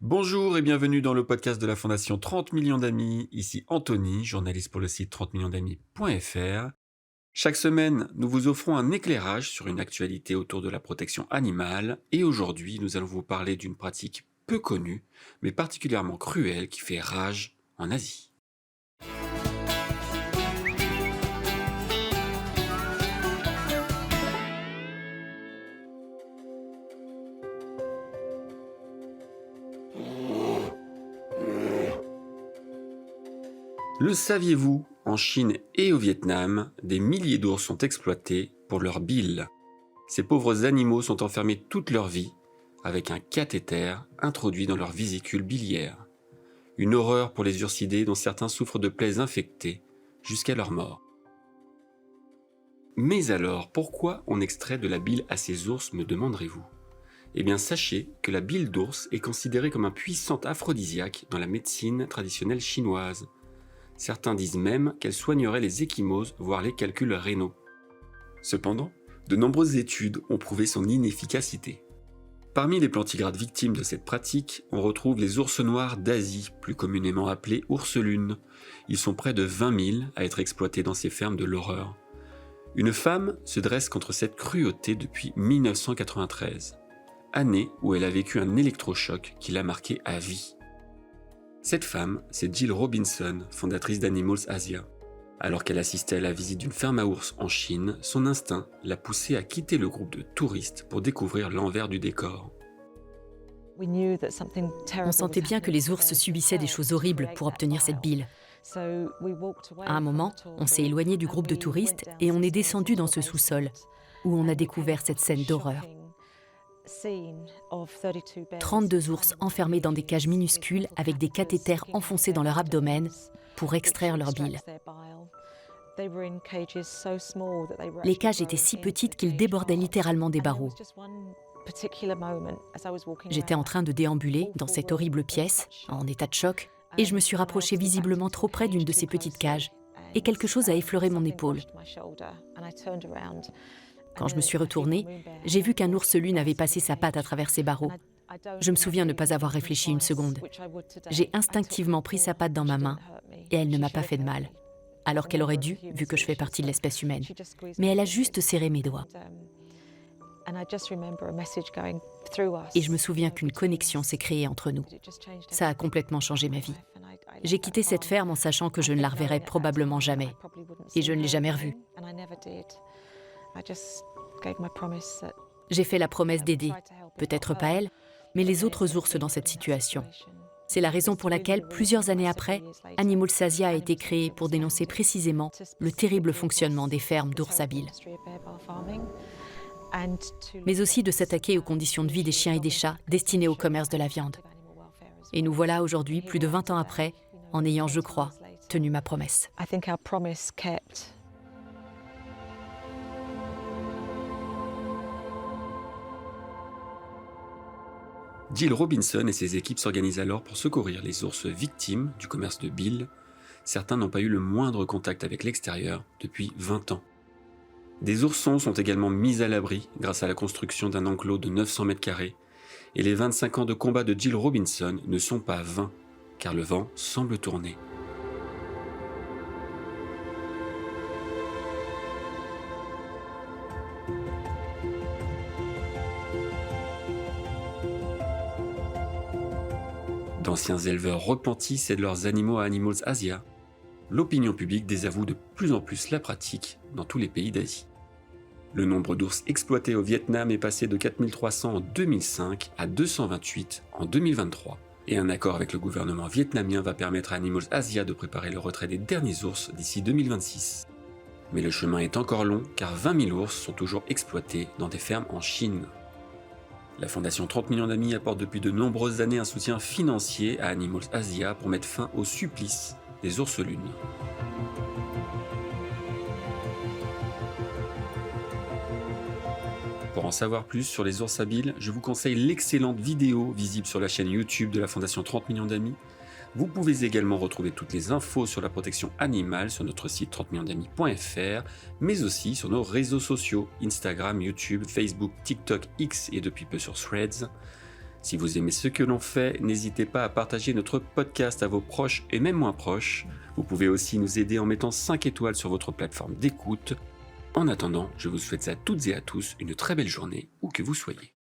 Bonjour et bienvenue dans le podcast de la Fondation 30 millions d'amis. Ici Anthony, journaliste pour le site 30millionsdamis.fr. Chaque semaine, nous vous offrons un éclairage sur une actualité autour de la protection animale et aujourd'hui, nous allons vous parler d'une pratique peu connue, mais particulièrement cruelle qui fait rage en Asie. Le saviez-vous, en Chine et au Vietnam, des milliers d'ours sont exploités pour leur bile. Ces pauvres animaux sont enfermés toute leur vie avec un cathéter introduit dans leur vésicule biliaire. Une horreur pour les ursidés dont certains souffrent de plaies infectées jusqu'à leur mort. Mais alors, pourquoi on extrait de la bile à ces ours, me demanderez-vous ? Eh bien, sachez que la bile d'ours est considérée comme un puissant aphrodisiaque dans la médecine traditionnelle chinoise. Certains disent même qu'elle soignerait les ecchymoses, voire les calculs rénaux. Cependant, de nombreuses études ont prouvé son inefficacité. Parmi les plantigrades victimes de cette pratique, on retrouve les ours noirs d'Asie, plus communément appelés ours-lunes. Ils sont près de 20 000 à être exploités dans ces fermes de l'horreur. Une femme se dresse contre cette cruauté depuis 1993, année où elle a vécu un électrochoc qui l'a marquée à vie. Cette femme, c'est Jill Robinson, fondatrice d'Animals Asia. Alors qu'elle assistait à la visite d'une ferme à ours en Chine, son instinct l'a poussée à quitter le groupe de touristes pour découvrir l'envers du décor. On sentait bien que les ours subissaient des choses horribles pour obtenir cette bile. À un moment, on s'est éloigné du groupe de touristes et on est descendu dans ce sous-sol, où on a découvert cette scène d'horreur. 32 ours enfermés dans des cages minuscules avec des cathéters enfoncés dans leur abdomen pour extraire leur bile. Les cages étaient si petites qu'ils débordaient littéralement des barreaux. J'étais en train de déambuler dans cette horrible pièce, en état de choc, et je me suis rapprochée visiblement trop près d'une de ces petites cages, et quelque chose a effleuré mon épaule. Quand je me suis retournée, j'ai vu qu'un ours-lune avait passé sa patte à travers ces barreaux. Je me souviens ne pas avoir réfléchi une seconde. J'ai instinctivement pris sa patte dans ma main, et elle ne m'a pas fait de mal, alors qu'elle aurait dû, vu que je fais partie de l'espèce humaine. Mais elle a juste serré mes doigts. Et je me souviens qu'une connexion s'est créée entre nous. Ça a complètement changé ma vie. J'ai quitté cette ferme en sachant que je ne la reverrais probablement jamais. Et je ne l'ai jamais revue. J'ai fait la promesse d'aider, peut-être pas elle, mais les autres ours dans cette situation. C'est la raison pour laquelle, plusieurs années après, Animals Asia a été créé pour dénoncer précisément le terrible fonctionnement des fermes d'ours à bile. Mais aussi de s'attaquer aux conditions de vie des chiens et des chats destinés au commerce de la viande. Et nous voilà aujourd'hui, plus de 20 ans après, en ayant, je crois, tenu ma promesse. Jill Robinson et ses équipes s'organisent alors pour secourir les ours victimes du commerce de bile. Certains n'ont pas eu le moindre contact avec l'extérieur depuis 20 ans. Des oursons sont également mis à l'abri grâce à la construction d'un enclos de 900 mètres carrés. Et les 25 ans de combat de Jill Robinson ne sont pas vains, car le vent semble tourner. D'anciens éleveurs repentis cèdent leurs animaux à Animals Asia. L'opinion publique désavoue de plus en plus la pratique dans tous les pays d'Asie. Le nombre d'ours exploités au Vietnam est passé de 4300 en 2005 à 228 en 2023. Et un accord avec le gouvernement vietnamien va permettre à Animals Asia de préparer le retrait des derniers ours d'ici 2026. Mais le chemin est encore long car 20 000 ours sont toujours exploités dans des fermes en Chine. La Fondation 30 millions d'amis apporte depuis de nombreuses années un soutien financier à Animals Asia pour mettre fin au supplice des ours-lunes. Pour en savoir plus sur les ours à bile, je vous conseille l'excellente vidéo visible sur la chaîne YouTube de la Fondation 30 millions d'amis. Vous pouvez également retrouver toutes les infos sur la protection animale sur notre site 30millionsdamis.fr, mais aussi sur nos réseaux sociaux, Instagram, YouTube, Facebook, TikTok, X et depuis peu sur Threads. Si vous aimez ce que l'on fait, n'hésitez pas à partager notre podcast à vos proches et même moins proches. Vous pouvez aussi nous aider en mettant 5 étoiles sur votre plateforme d'écoute. En attendant, je vous souhaite à toutes et à tous une très belle journée, où que vous soyez.